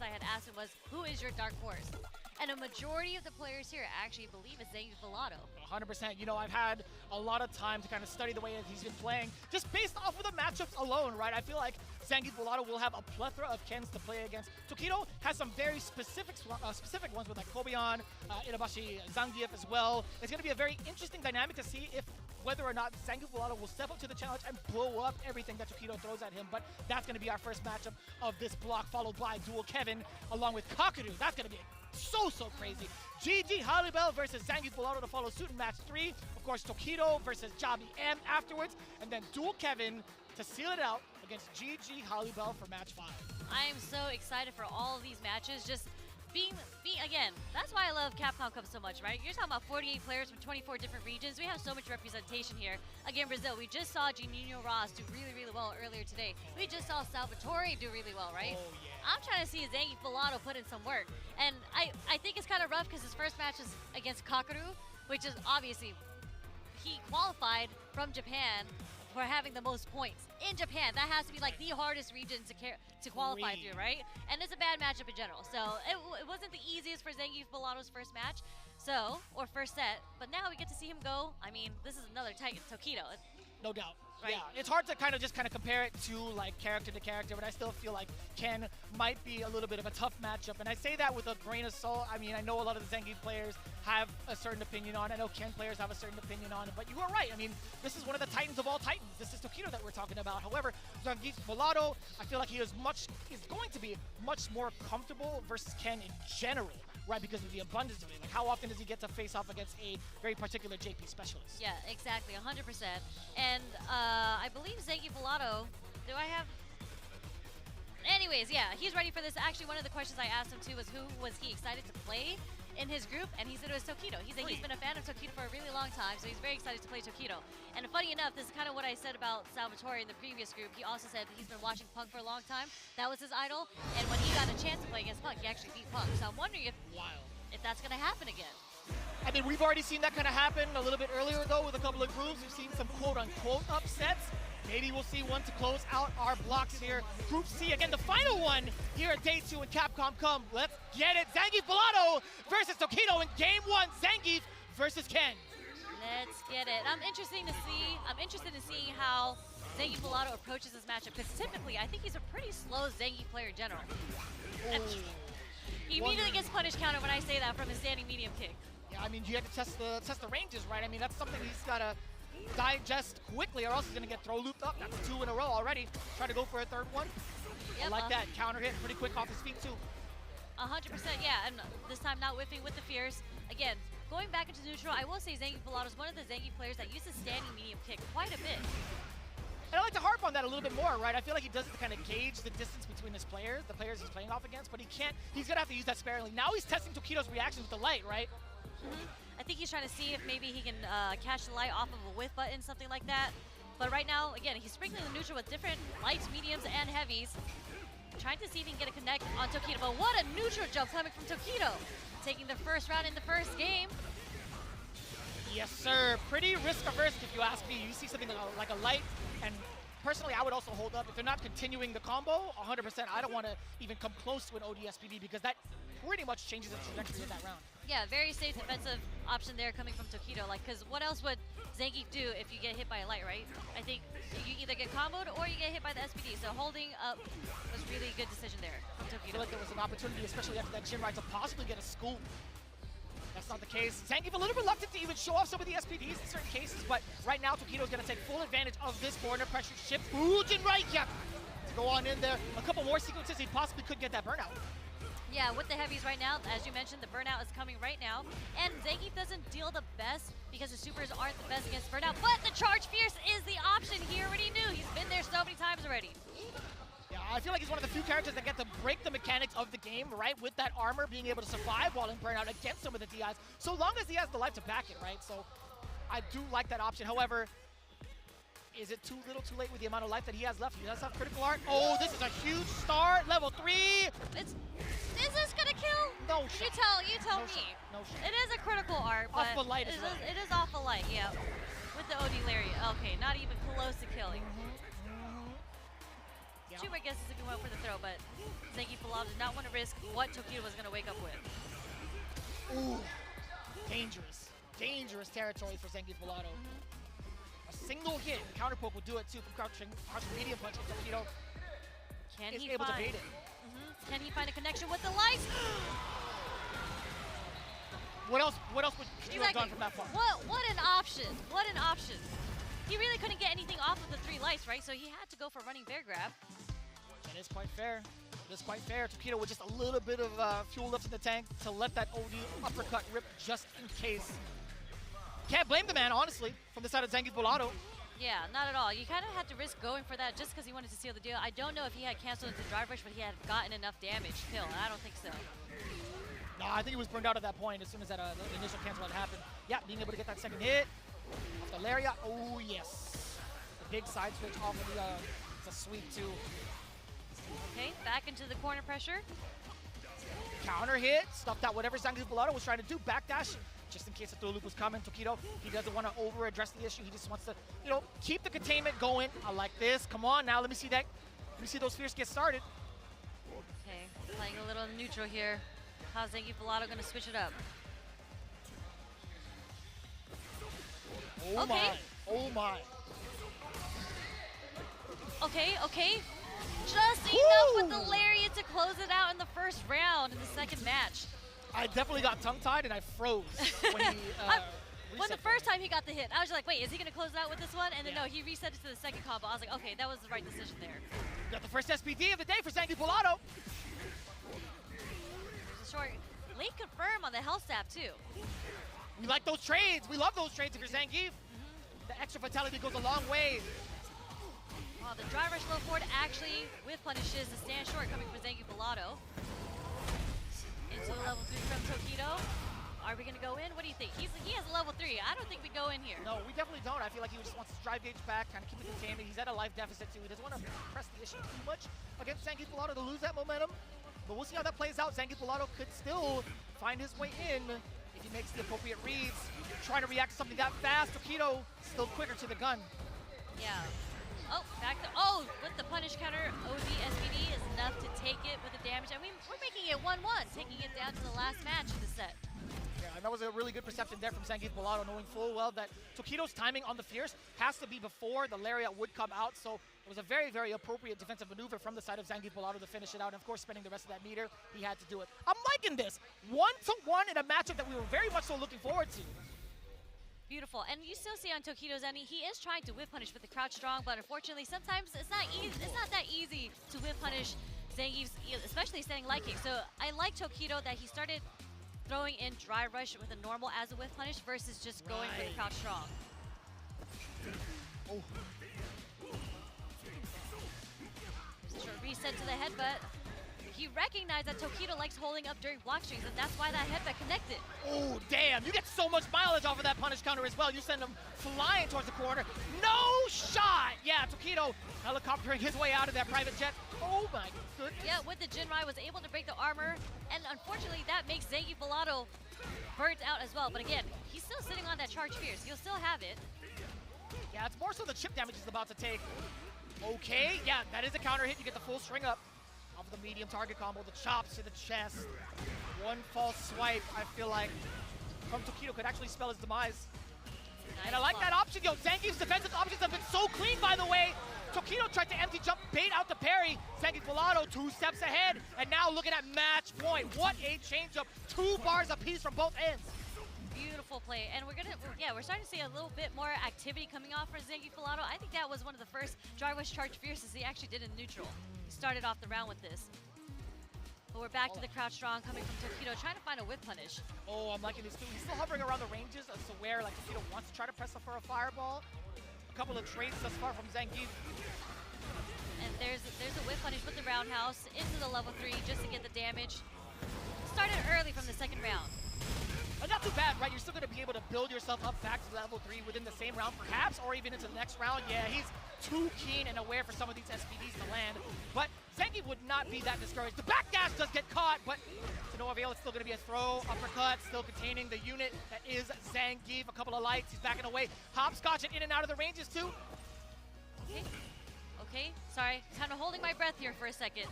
I had asked him was, who is your dark horse? And a majority of the players here actually believe it's ZANGIEF BOLADO. 100%. You know, I've had a lot of time to kind of study the way that he's been playing, just based off of the matchups alone, right? I feel like ZANGIEF BOLADO will have a plethora of Kens to play against. TOKIDO has some very specific ones with like Kobion, Inabashi, ZANGIEF as well. It's going to be a very interesting dynamic to see if whether or not ZANGIEF BOLADO will step up to the challenge and blow up everything that TOKIDO throws at him. But that's going to be our first matchup of this block, followed by Dual Kevin along with CAPCOM. That's going to be so crazy. GG Halibel versus ZANGIEF BOLADO to follow suit in match 3. Of course, TOKIDO versus Jabi M afterwards. And then Dual Kevin to seal it out against GG Halibel for match 5. I am so excited for all of these matches. Just being again, that's why I love CAPCOM so much, right? You're talking about 48 players from 24 different regions. We have so much representation here. Again, Brazil, we just saw Juninho Ross do really well earlier today. We just saw Salvatore do really well, right? Oh, yeah. I'm trying to see ZANGIEF BOLADO put in some work. And I think it's kind of rough because his first match is against CAPCOM, which is obviously, he qualified from Japan for having the most points in Japan. That has to be like the hardest region to qualify through, right? And it's a bad matchup in general. So it wasn't the easiest for ZANGIEF BOLADO's first match, or first set. But now we get to see him go. I mean, this is another Titan, TOKIDO. No doubt. Right. Yeah, it's hard to kind of compare it to like character to character, but I still feel like Ken might be a little bit of a tough matchup. And I say that with a grain of salt. I mean, I know a lot of the ZANGIEF players have a certain opinion on it. I know Ken players have a certain opinion on it, but you are right. I mean, this is one of the Titans of all Titans. This is TOKIDO that we're talking about. However, ZANGIEF BOLADO, I feel like he is going to be much more comfortable versus Ken in general, right? Because of the abundance of it. Like, how often does he get to face off against a very particular JP specialist? Yeah, exactly, 100%. And I believe ZANGIEF BOLADO, do I have? Anyways, yeah, he's ready for this. Actually, one of the questions I asked him too was who was he excited to play in his group, and he said it was TOKIDO. He said he's been a fan of TOKIDO for a really long time, so he's very excited to play TOKIDO. And funny enough, this is kind of what I said about Salvatore in the previous group. He also said he's been watching Punk for a long time. That was his idol, and when he got a chance to play against Punk, he actually beat Punk. So I'm wondering if that's going to happen again. I mean, we've already seen that kind of happen a little bit earlier, though, with a couple of groups. We've seen some quote-unquote upsets. Maybe we'll see one to close out our blocks here. Group C, again, the final one here at Day 2 in Capcom Come. Let's get it. ZANGIEF BOLADO versus TOKIDO in Game 1. ZANGIEF versus Ken. Let's get it. I'm interested in seeing how ZANGIEF BOLADO approaches this matchup, because typically I think he's a pretty slow ZANGIEF player in general. He immediately gets punish counter when I say that from his standing medium kick. Yeah, I mean, you have to test the ranges, right? I mean, that's something he's got to digest quickly, or else he's going to get throw looped up. That's 2 in a row already. Try to go for a third one. Yep, I like that. Counter hit pretty quick off his feet, too. 100%, yeah. And this time not whiffing with the fears. Again, going back into neutral, I will say ZANGIEF BOLADO is one of the ZANGIEF players that uses standing medium kick quite a bit. And I like to harp on that a little bit more, right? I feel like he does it to kind of gauge the distance between his players, the players he's playing off against, but he's going to have to use that sparingly. Now he's testing TOKIDO's reactions with the light, right? I think he's trying to see if maybe he can catch the light off of a whiff button, something like that. But right now, again, he's sprinkling the neutral with different lights, mediums, and heavies. Trying to see if he can get a connect on TOKIDO. But what a neutral jump coming from TOKIDO. Taking the first round in the first game. Yes, sir. Pretty risk-averse, if you ask me. You see something like a light, and personally, I would also hold up. If they're not continuing the combo, 100%, I don't want to even come close to an ODSPD, because that pretty much changes the trajectory of that round. Yeah, very safe defensive option there coming from TOKIDO. Like, because what else would ZANGIEF do if you get hit by a light, right? I think you either get comboed or you get hit by the SPD. So holding up was really a good decision there from TOKIDO. I feel like there was an opportunity, especially after that chin ride, to possibly get a scoop. That's not the case. ZANGIEF a little reluctant to even show off some of the SPDs in certain cases, but right now TOKIDO's going to take full advantage of this corner pressure shift. Fujin right, yeah. To go on in there. A couple more sequences, he possibly could get that burnout. Yeah, with the heavies right now, as you mentioned, the burnout is coming right now. And ZANGIEF doesn't deal the best because the supers aren't the best against burnout, but the charge fierce is the option. He already knew. He's been there so many times already. Yeah, I feel like he's one of the few characters that get to break the mechanics of the game, right? With that armor, being able to survive while in burnout against some of the DIs, so long as he has the life to back it, right? So I do like that option. However, is it too little too late with the amount of life that he has left? He does have critical art. Oh, this is a huge start. Level 3. Is this gonna kill? No shot. You tell no me. Shot. No shot. It is a critical art, but off the light as well. It is off the light, yeah. With the OD Lariat. Okay, not even close to killing. Yeah, Yeah. two more guesses if you went for the throw, but Zangief Bolado did not want to risk what Tokido was going to wake up with. Ooh, dangerous. Dangerous territory for Zangief Bolado. A single hit, counter poke will do it too from crouching medium punch. Tokido Can is he able find, to bait it. Can he find a connection with the lights? What else would you have done from that part? What an option. What an option. He really couldn't get anything off of the 3 lights, right? So he had to go for running bear grab. It is quite fair. It is quite fair. Tokido with just a little bit of fuel left in the tank to let that OD uppercut rip just in case. Can't blame the man, honestly, from the side of Zangief Bolado. Yeah, not at all. You kind of had to risk going for that just because he wanted to seal the deal. I don't know if he had canceled into drive rush, but he had gotten enough damage still. I don't think so. No, I think he was burned out at that point as soon as that the initial cancel had happened. Yeah, being able to get that second hit off the lariat. Oh, yes. The big side switch off of the, it's a sweep too. Okay, back into the corner pressure. Counter hit, stuffed out whatever Zangief Bolado was trying to do. Backdash, just in case the throw loop was coming. Tokido, he doesn't want to over-address the issue. He just wants to, you know, keep the containment going. I like this. Come on now, let me see that. Let me see those fears get started. Okay, playing a little neutral here. How's Zangief Bolado going to switch it up? Oh my, oh my. Okay. Just enough with the lariat to close it out in the first round in the second match. I definitely got tongue-tied and I froze when he when the first time he got the hit, I was just like, wait, is he going to close it out with this one? And then Yeah. no, he reset it to the second combo. I was like, okay, that was the right decision there. Got the first SPD of the day for Zangief Bolado. There's a short late confirm on the health stab too. We like those trades. We love those trades if you're Zangief. The extra vitality goes a long way. Oh, the drive rush low forward actually with punishes the stand short coming from Zangief Bolado. Into the level 3 from Tokido. Are we going to go in? What do you think? He has a level 3. I don't think we go in here. No, we definitely don't. I feel like he just wants to drive gauge back, kind of keep it contained. He's at a life deficit too. He doesn't want to press the issue too much against Zangief Bolado to lose that momentum. But we'll see how that plays out. Zangief Bolado could still find his way in if he makes the appropriate reads. Trying to react to something that fast. Tokido still quicker to the gun. Yeah. Oh, back to, oh, with the punish counter, OD SPD is enough to take it with the damage. I mean, we're making it 1-1, taking it down to the last match of the set. Yeah, and that was a really good perception there from Zangief Bolado, knowing full well that Tokido's timing on the Fierce has to be before the lariat would come out, so it was a very, very appropriate defensive maneuver from the side of Zangief Bolado to finish it out, and of course, spending the rest of that meter, he had to do it. I'm liking this. 1-1 in a matchup that we were very much so looking forward to. Beautiful, and you still see on Tokido's end, he is trying to whip punish with the crouch strong, but unfortunately, sometimes it's not that easy to whip punish Zangief's, especially standing light kick. So I like Tokido that he started throwing in dry rush with a normal as a whip punish versus just going for the crouch strong. Oh. There's a short reset to the headbutt. He recognized that Tokido likes holding up during block strings, and that's why that headbutt connected. Oh, damn. You get so much mileage off of that punish counter as well. You send him flying towards the corner. No shot! Yeah, Tokido helicoptering his way out of that private jet. Oh, my goodness. Yeah, with the Jinrai, was able to break the armor, and unfortunately, that makes Zangief Bolado burnt out as well. But again, he's still sitting on that charge fierce. He'll still have it. Yeah, it's more so the chip damage he's about to take. Okay, yeah, that is a counter hit. You get the full string up off the medium target combo, the chops to the chest. One false swipe, I feel like, from Tokido could actually spell his demise. Nice And I like that option. Yo, Zangief's defensive options have been so clean, by the way. Tokido tried to empty jump, bait out the parry. Zangief Bolado 2 steps ahead. And now looking at match point. What a change-up. 2 bars apiece from both ends. Beautiful play, and we're starting to see a little bit more activity coming off for Zangief Bolado. I think that was one of the first dry rush charge fierces he actually did in neutral. He started off the round with this. But we're back to the crouch strong coming from Tokido, trying to find a whip punish. Oh, I'm liking this too. He's still hovering around the ranges as to where like Tokido wants to try to press up for a fireball. A couple of trades thus far from Zangief. And there's a whip punish with the roundhouse into the level 3 just to get the damage. Started early from the second round. But not too bad, right? You're still going to be able to build yourself up back to level 3 within the same round, perhaps, or even into the next round. Yeah, he's too keen and aware for some of these SPDs to land. But Zangief would not be that discouraged. The backdash does get caught, but to no avail. It's still going to be a throw, uppercut, still containing the unit that is Zangief. A couple of lights, he's backing away. Hopscotching in and out of the ranges, too. Okay. Okay, sorry. Kind of holding my breath here for a second.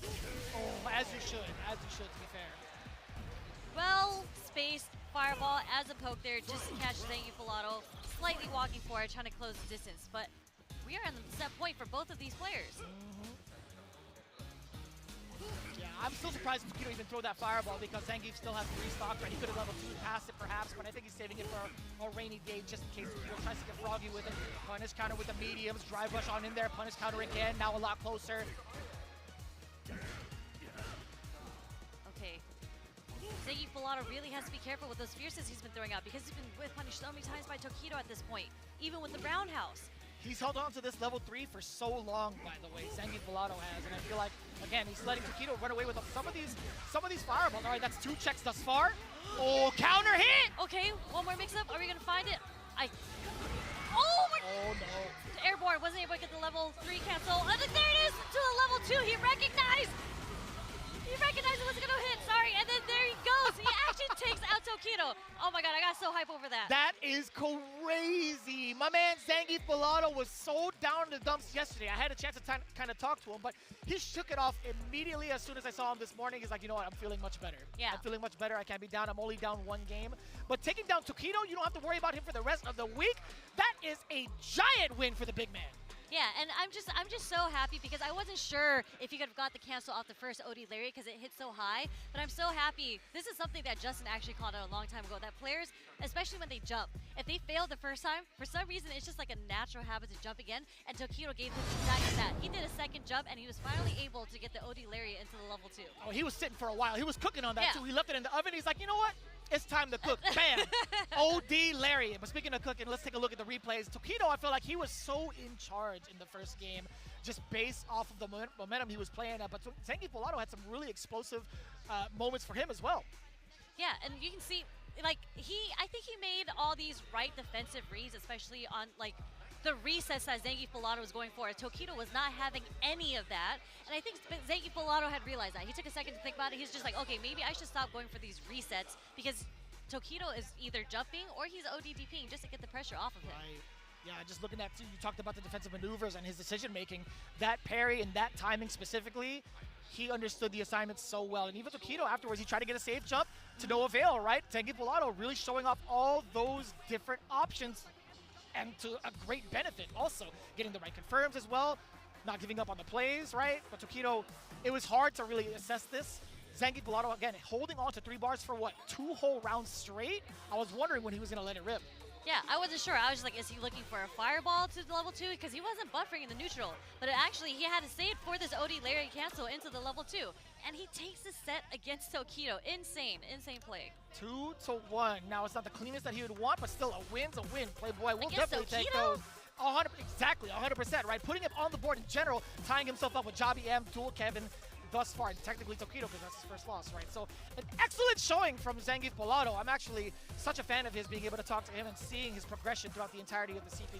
Oh, as you should, to be fair. Well, spaced fireball as a poke there, just to catch ZANGIEF BOLADO. Slightly walking forward, trying to close the distance. But we are in the set point for both of these players. Yeah, I'm still surprised TOKIDO even throw that fireball because Zangief still has 3 stock ready. He could have level 2 past it perhaps, but I think he's saving it for a rainy day just in case TOKIDO tries to get froggy with it. Punish counter with the mediums, drive rush on in there, punish counter again, now a lot closer. Okay. ZANGIEF BOLADO really has to be careful with those fierces he's been throwing out because he's been whip punished so many times by TOKIDO at this point, even with the roundhouse. He's held on to this level 3 for so long, by the way, ZANGIEF BOLADO has, and I feel like, again, he's letting TOKIDO run away with some of these fireballs. All right, that's 2 checks thus far. Oh, counter hit! Okay, one more mix-up. Are we gonna find it? Oh my! Oh no! Airborne wasn't able to get the level 3 cancel. There it is to the level 2. He recognized. He recognized it wasn't gonna hit. Sorry, and then there he goes. He actually takes out TOKIDO. Oh my god, I got so hype over that. That is crazy. My man ZANGIEF BOLADO was so down in the dumps yesterday. I had a chance to kind of talk to him, but he shook it off immediately as soon as I saw him this morning. He's like, you know what, I'm feeling much better. Yeah. I'm feeling much better. I can't be down. I'm only down 1 game. But taking down TOKIDO, you don't have to worry about him for the rest of the week. That is a giant win for the big man. Yeah, and I'm just so happy because I wasn't sure if he could have got the cancel off the first OD Lariat because it hit so high, but I'm so happy. This is something that Justin actually called out a long time ago, that players, especially when they jump, if they failed the first time, for some reason it's just like a natural habit to jump again, and TOKIDO gave him exactly that. He did a second jump and he was finally able to get the OD Lariat into the level 2. Oh, he was sitting for a while. He was cooking on that Yeah. too. He left it in the oven. He's like, you know what? It's time to cook. Bam! OD Lariat. But speaking of cooking, let's take a look at the replays. TOKIDO, I feel like he was so in charge in the first game, just based off of the momentum he was playing at. But ZANGIEF BOLADO had some really explosive moments for him as well. Yeah, and you can see, like, I think he made all these right defensive reads, especially on, like, the resets that ZANGIEF BOLADO was going for. TOKIDO was not having any of that, and I think ZANGIEF BOLADO had realized that. He took a second to think about it. He's just like, okay, maybe I should stop going for these resets because TOKIDO is either jumping or he's ODDPing just to get the pressure off of him. Right. Yeah, just looking at, too, you talked about the defensive maneuvers and his decision-making. That parry and that timing specifically, he understood the assignment so well. And even TOKIDO afterwards, he tried to get a safe jump to no avail, right? ZANGIEF BOLADO really showing off all those different options and to a great benefit also. Getting the right confirms as well, not giving up on the plays, right? But TOKIDO, it was hard to really assess this. ZANGIEF BOLADO, again, holding on to 3 bars for what, 2 whole rounds straight? I was wondering when he was going to let it rip. Yeah, I wasn't sure. I was just like, is he looking for a fireball to the level 2? Because he wasn't buffering in the neutral. But actually, he had to save for this OD Lariat cancel into the level 2. And he takes the set against TOKIDO. Insane, insane play. 2-1. Now, it's not the cleanest that he would want, but still a win's a win. Playboy will Against definitely take TOKIDO? those. 100, exactly, 100%, right? Putting him on the board in general, tying himself up with Jobby M, Dual Kevin, thus far, and technically TOKIDO because that's his first loss, right? So an excellent showing from ZANGIEF BOLADO. I'm actually such a fan of his, being able to talk to him and seeing his progression throughout the entirety of the CP.